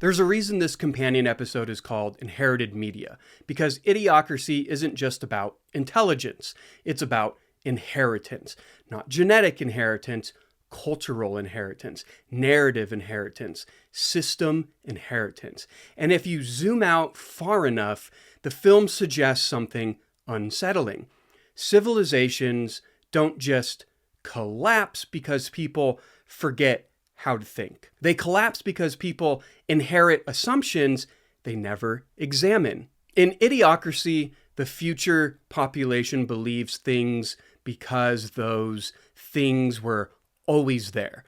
There's a reason this companion episode is called Inherited Media, because Idiocracy isn't just about intelligence, it's about inheritance. Not genetic inheritance, cultural inheritance, narrative inheritance, system inheritance. And if you zoom out far enough, the film suggests something unsettling. Civilizations don't just collapse because people forget how to think. They collapse because people inherit assumptions they never examine. In Idiocracy, the future population believes things because those things were always there.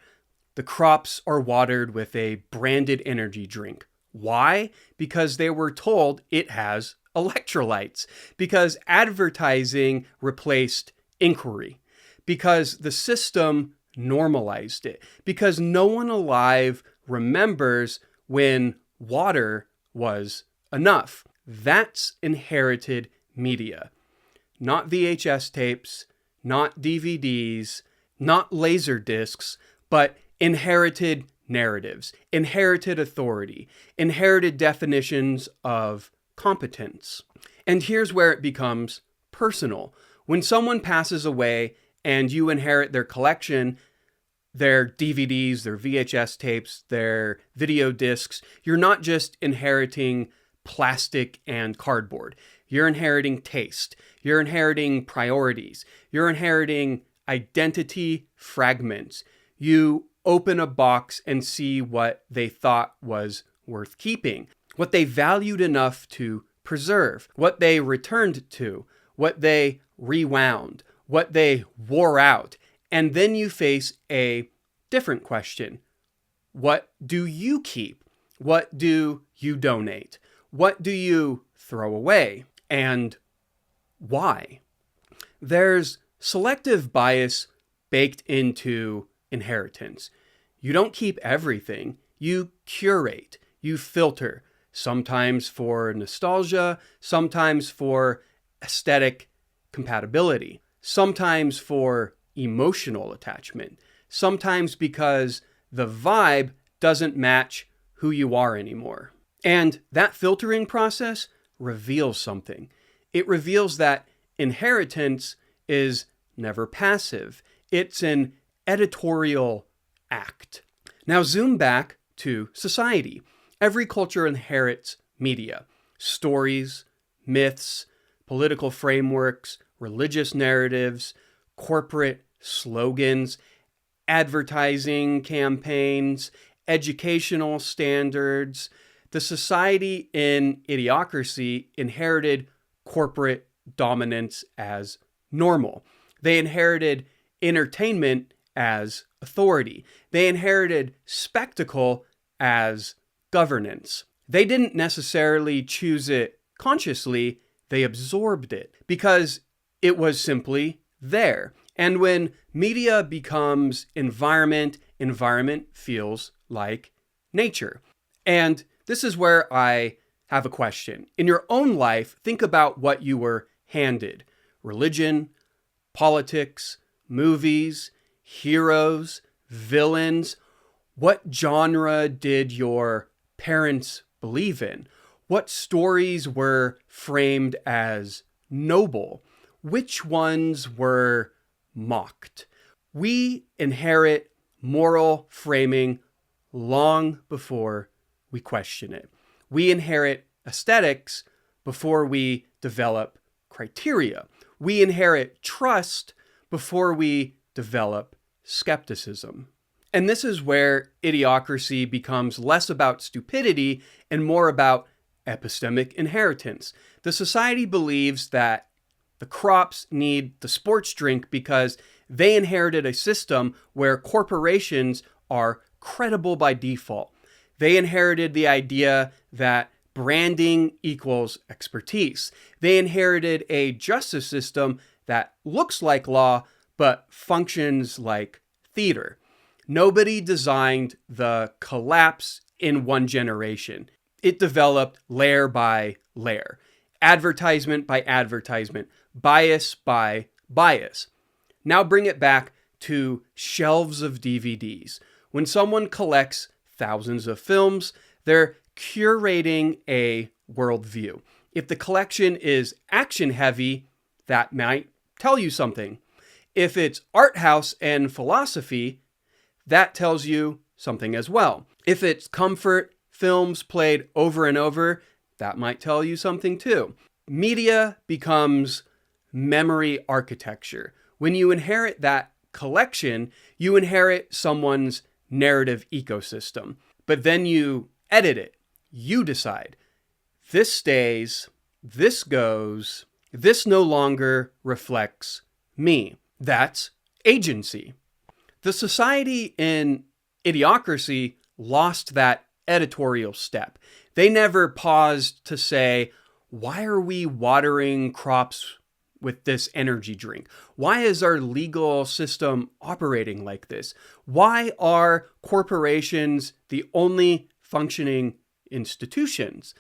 The crops are watered with a branded energy drink. Why? Because they were told it has electrolytes. Because advertising replaced inquiry. Because the system normalized it. Because no one alive remembers when water was enough. That's inherited media. Not VHS tapes, not DVDs, not laserdiscs, but inherited narratives, inherited authority, inherited definitions of competence. And here's where it becomes personal. When someone passes away and you inherit their collection, their DVDs, their VHS tapes, their video discs, you're not just inheriting plastic and cardboard. You're inheriting taste. You're inheriting priorities. You're inheriting identity fragments. You open a box and see what they thought was worth keeping, what they valued enough to preserve, what they returned to, what they rewound, what they wore out. And then you face a different question. What do you keep? What do you donate? What do you throw away? And why? There's selective bias baked into inheritance. You don't keep everything. You curate. You filter. Sometimes for nostalgia, sometimes for aesthetic compatibility, sometimes for emotional attachment, sometimes because the vibe doesn't match who you are anymore. And that filtering process reveals something. It reveals that inheritance is never passive. It's an editorial act. Now zoom back to society. Every culture inherits media, stories, myths, political frameworks, religious narratives, corporate slogans, advertising campaigns, educational standards. The society in Idiocracy inherited corporate dominance as normal. They inherited entertainment as authority. They inherited spectacle as governance. They didn't necessarily choose it consciously, they absorbed it because it was simply there. And when media becomes environment, environment feels like nature. And this is where I have a question. In your own life, think about what you were handed. Religion, politics, movies, heroes, villains. What genre did your parents believe in? What stories were framed as noble? Which ones were mocked? We inherit moral framing long before we question it. We inherit aesthetics before we develop criteria. We inherit trust before we develop skepticism. And this is where Idiocracy becomes less about stupidity and more about epistemic inheritance. The society believes that the crops need the sports drink because they inherited a system where corporations are credible by default. They inherited the idea that branding equals expertise. They inherited a justice system that looks like law but functions like theater. Nobody designed the collapse in one generation. It developed layer by layer, advertisement by advertisement, bias by bias. Now bring it back to shelves of DVDs. When someone collects thousands of films, they're curating a worldview. If the collection is action heavy, that might tell you something. If it's art house and philosophy, that tells you something as well. If it's comfort films played over and over, that might tell you something too. Media becomes memory architecture. When you inherit that collection, you inherit someone's narrative ecosystem. But then you edit it. You decide. This stays, this goes, this no longer reflects me. That's agency. The society in Idiocracy lost that editorial step. They never paused to say, why are we watering crops with this energy drink? Why is our legal system operating like this? Why are corporations the only functioning institutions?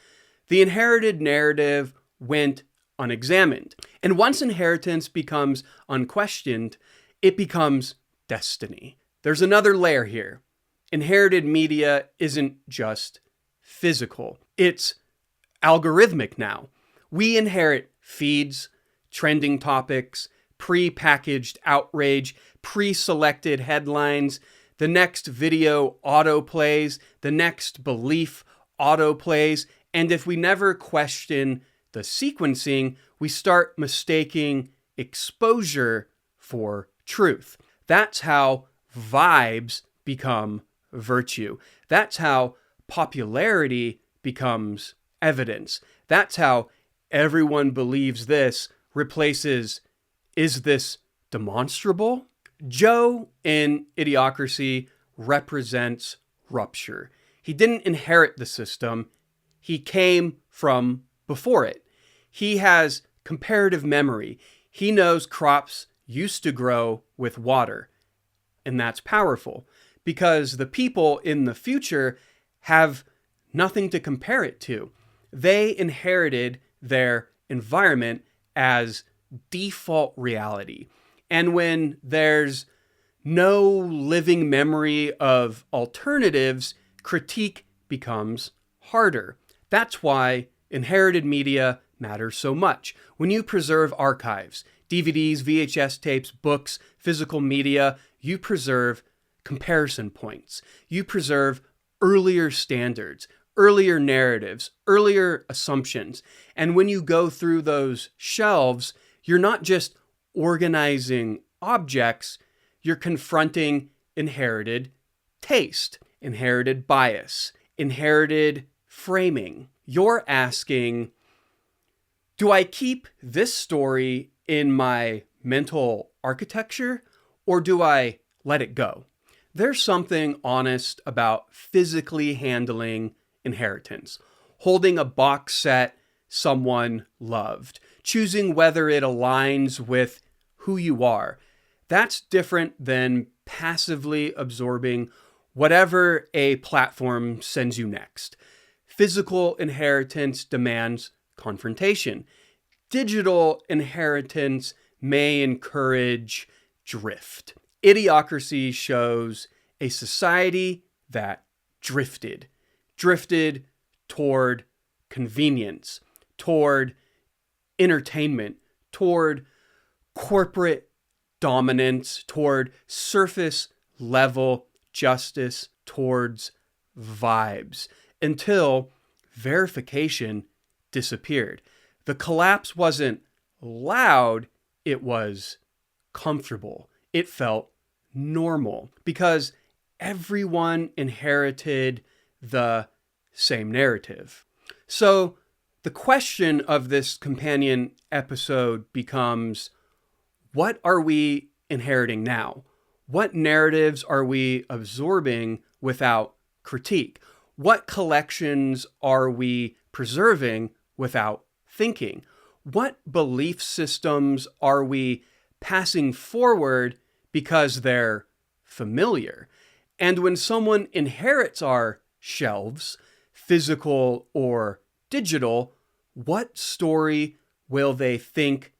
The inherited narrative went unexamined. And once inheritance becomes unquestioned, it becomes destiny. There's another layer here. Inherited media isn't just physical. It's algorithmic now. We inherit feeds, trending topics, pre-packaged outrage, pre-selected headlines, the next video autoplays, the next belief autoplays, and if we never question the sequencing, we start mistaking exposure for truth. That's how vibes become virtue. That's how popularity becomes evidence. That's how everyone believes this replaces, is this demonstrable? Joe in Idiocracy represents rupture. He didn't inherit the system. He came from before it. He has comparative memory. He knows crops used to grow with water. And that's powerful because the people in the future have nothing to compare it to. They inherited their environment as default reality. And when there's no living memory of alternatives, critique becomes harder. That's why inherited media matters so much. When you preserve archives, DVDs, VHS tapes, books, physical media, you preserve comparison points. You preserve earlier standards, earlier narratives, earlier assumptions. And when you go through those shelves, you're not just organizing objects, you're confronting inherited taste, inherited bias, inherited framing. You're asking, do I keep this story in my mental architecture or do I let it go? There's something honest about physically handling inheritance, holding a box set someone loved, choosing whether it aligns with who you are. That's different than passively absorbing whatever a platform sends you next. Physical inheritance demands confrontation. Digital inheritance may encourage drift. Idiocracy shows a society that drifted toward convenience, toward entertainment, toward corporate dominance, toward surface level justice, towards vibes, until verification disappeared. The collapse wasn't loud, it was comfortable. It felt normal because everyone inherited the same narrative. So the question of this companion episode becomes, what are we inheriting now? What narratives are we absorbing without critique? What collections are we preserving without thinking? What belief systems are we passing forward because they're familiar? And when someone inherits our shelves, physical or digital, what story will they think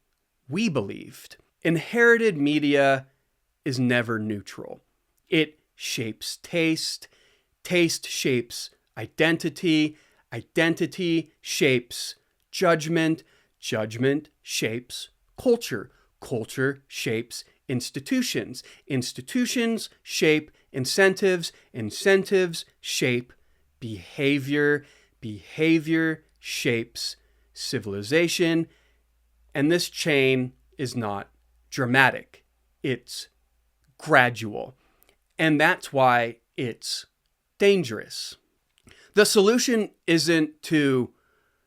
we believed? Inherited media is never neutral. It shapes taste. Taste shapes identity. Identity shapes judgment. Judgment shapes culture. Culture shapes institutions. Institutions shape incentives. Incentives shape behavior. Behavior shapes civilization. And this chain is not dramatic. It's gradual. And that's why it's dangerous. The solution isn't to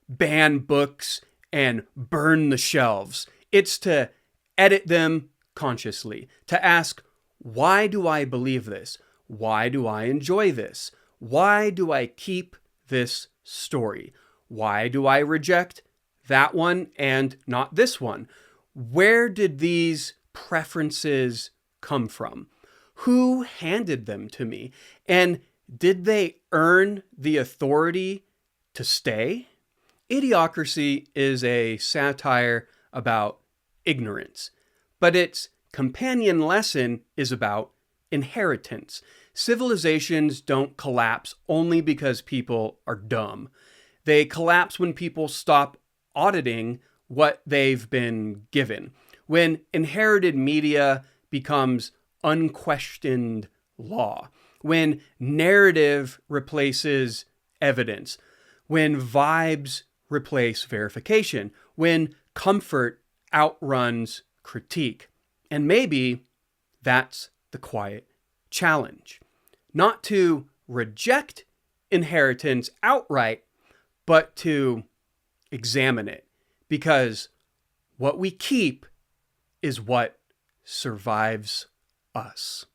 ban books and burn the shelves. It's to edit them consciously, to ask, why do I believe this? Why do I enjoy this? Why do I keep this story? Why do I reject that one and not this one? Where did these preferences come from? Who handed them to me? And did they earn the authority to stay? Idiocracy is a satire about ignorance, but its companion lesson is about inheritance. Civilizations don't collapse only because people are dumb. They collapse when people stop auditing what they've been given. When inherited media becomes unquestioned law. When narrative replaces evidence. When vibes replace verification. When comfort outruns critique. And maybe that's the quiet challenge. Not to reject inheritance outright, but to examine it. Because what we keep is what survives us.